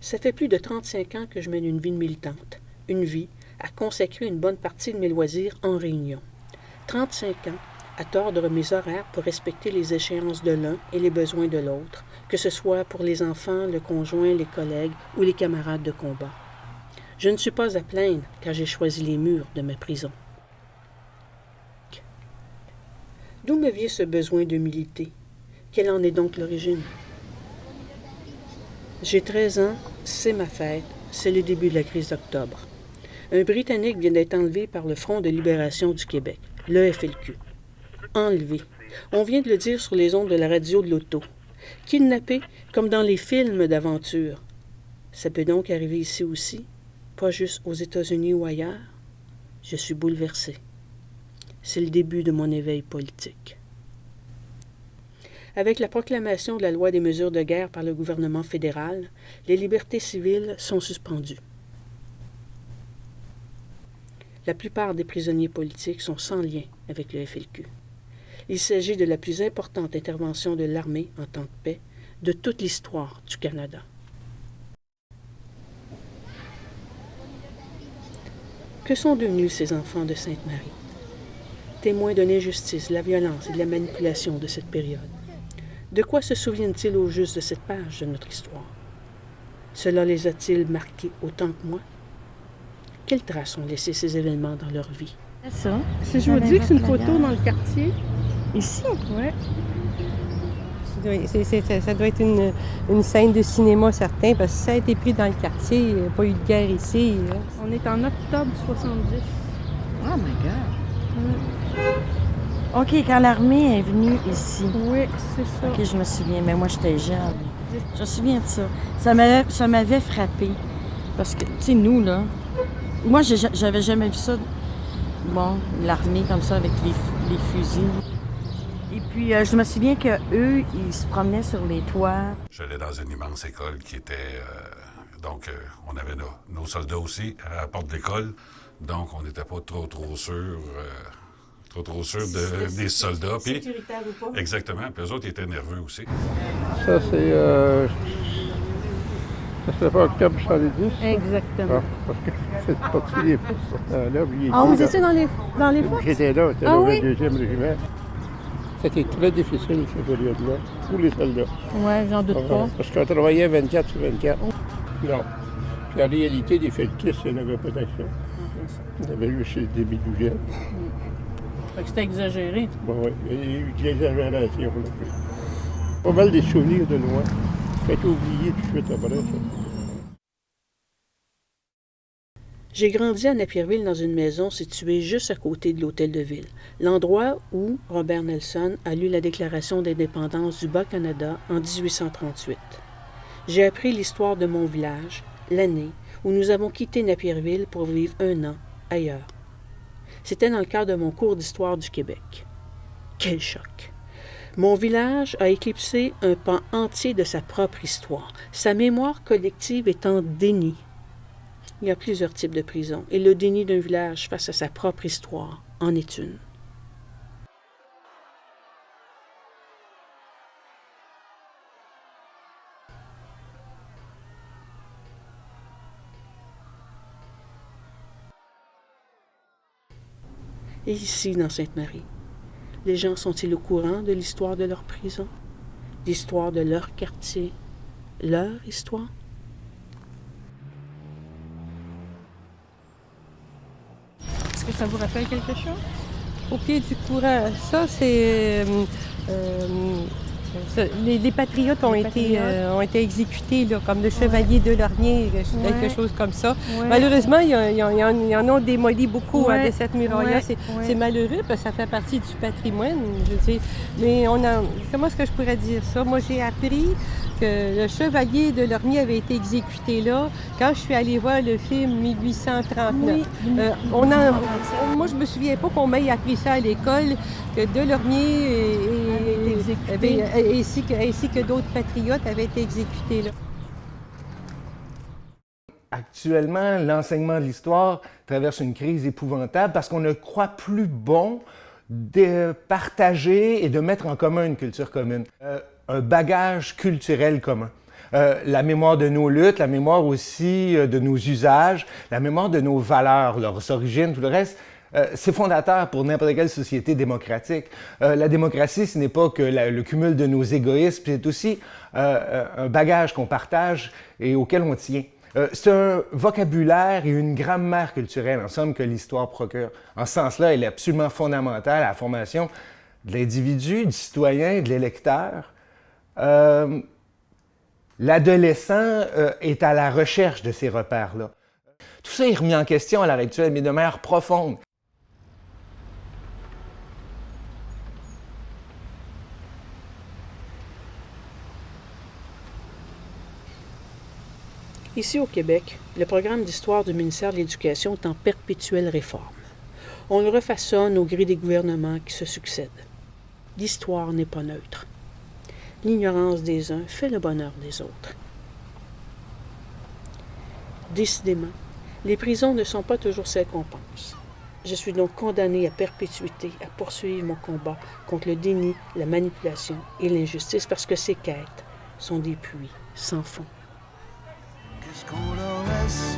Ça fait plus de 35 ans que je mène une vie de militante, une vie à consacrer une bonne partie de mes loisirs en réunion. 35 ans à tordre mes horaires pour respecter les échéances de l'un et les besoins de l'autre, que ce soit pour les enfants, le conjoint, les collègues ou les camarades de combat. Je ne suis pas à plaindre car j'ai choisi les murs de ma prison. D'où me vient ce besoin de militer? Quelle en est donc l'origine? J'ai 13 ans, c'est ma fête, c'est le début de la crise d'octobre. Un Britannique vient d'être enlevé par le Front de libération du Québec, le FLQ. Enlevé. On vient de le dire sur les ondes de la radio de l'auto. Kidnappé, comme dans les films d'aventure. Ça peut donc arriver ici aussi, pas juste aux États-Unis ou ailleurs. Je suis bouleversé. C'est le début de mon éveil politique. Avec la proclamation de la loi des mesures de guerre par le gouvernement fédéral, les libertés civiles sont suspendues. La plupart des prisonniers politiques sont sans lien avec le FLQ. Il s'agit de la plus importante intervention de l'armée en temps de paix de toute l'histoire du Canada. Que sont devenus ces enfants de Sainte-Marie? Témoins de l'injustice, de la violence et de la manipulation de cette période. De quoi se souviennent-ils au juste de cette page de notre histoire? Cela les a-t-il marqués autant que moi? Quelles traces ont laissé ces événements dans leur vie? C'est ça. Si je vous dis que c'est une photo dans le quartier. Ici? Oui. Ça doit être une scène de cinéma certain, parce que si ça a été pris dans le quartier, il n'y a pas eu de guerre ici. On est en octobre 70. Oh my God! OK, quand l'armée est venue ici. Oui, c'est ça. OK, je me souviens, mais moi, j'étais jeune. Je me souviens de ça. Ça m'avait frappé. Parce que, tu sais, nous, là, moi, j'avais jamais vu ça. Bon, l'armée comme ça, avec les fusils. Et puis, je me souviens qu'eux, ils se promenaient sur les toits. J'allais dans une immense école qui était... on avait nos soldats aussi à la porte de l'école. Donc, on n'était pas trop sûr des soldats. Puis, Sécuritaire ou pas? exactement. Puis eux autres, ils étaient nerveux aussi. Ça, c'est... ça serait pas octobre 70? Exactement. Ah, parce que c'est parti des forces. Là, Ah, vous étiez dans les forces? J'étais là, c'était Ah dans oui? le 2e régiment. C'était très difficile, cette période-là, pour les soldats. Oui, j'en doute pas. Parce qu'on travaillait 24 sur 24. Non. Puis en réalité, des felkistes, il n'y en avait pas d'action. Il y avait juste des bidouillettes. Fait que c'était exagéré. Bon, oui, il y a eu de l'exagération. Là. Pas mal des souvenirs de loin. Fait oublier tout de suite après ça. J'ai grandi à Napierville dans une maison située juste à côté de l'hôtel de ville, l'endroit où Robert Nelson a lu la déclaration d'indépendance du Bas-Canada en 1838. J'ai appris l'histoire de mon village, l'année où nous avons quitté Napierville pour vivre un an ailleurs. C'était dans le cadre de mon cours d'histoire du Québec. Quel choc! Mon village a éclipsé un pan entier de sa propre histoire. Sa mémoire collective est en déni. Il y a plusieurs types de prisons, et le déni d'un village face à sa propre histoire en est une. Et ici, dans Sainte-Marie, les gens sont-ils au courant de l'histoire de leur prison, l'histoire de leur quartier, leur histoire? Est-ce que ça vous rappelle quelque chose? Au pied du courant, ça, c'est... les patriotes ont été exécutés, là, comme le chevalier de Lorgnier, quelque chose comme ça. Ouais. Malheureusement, il y en a démoli beaucoup Ouais. de cette muraille-là. Ouais. C'est malheureux parce que ça fait partie du patrimoine, je veux dire. Mais comment est-ce que je pourrais dire ça? Moi, j'ai appris que le chevalier de Lorgnier avait été exécuté là quand je suis allée voir le film 1839. Moi, je me souviens pas qu'on m'ait appris ça à l'école, que de Lorgnier ainsi que d'autres patriotes avaient été exécutés là. Actuellement, l'enseignement de l'histoire traverse une crise épouvantable parce qu'on ne croit plus bon de partager et de mettre en commun une culture commune, un bagage culturel commun. la mémoire de nos luttes, la mémoire aussi de nos usages, la mémoire de nos valeurs, leurs origines, tout le reste. C'est fondateur pour n'importe quelle société démocratique. La démocratie, ce n'est pas que le cumul de nos égoïsmes, c'est aussi un bagage qu'on partage et auquel on tient. C'est un vocabulaire et une grammaire culturelle, en somme, que l'histoire procure. En ce sens-là, elle est absolument fondamentale à la formation de l'individu, du citoyen, de l'électeur. L'adolescent est à la recherche de ces repères-là. Tout ça est remis en question à l'heure actuelle, mais de manière profonde. Ici au Québec, le programme d'histoire du ministère de l'Éducation est en perpétuelle réforme. On le refaçonne au gré des gouvernements qui se succèdent. L'histoire n'est pas neutre. L'ignorance des uns fait le bonheur des autres. Décidément, les prisons ne sont pas toujours celles qu'on pense. Je suis donc condamné à perpétuité à poursuivre mon combat contre le déni, la manipulation et l'injustice parce que ces quêtes sont des puits sans fond. Qu'est-ce qu'on leur laisse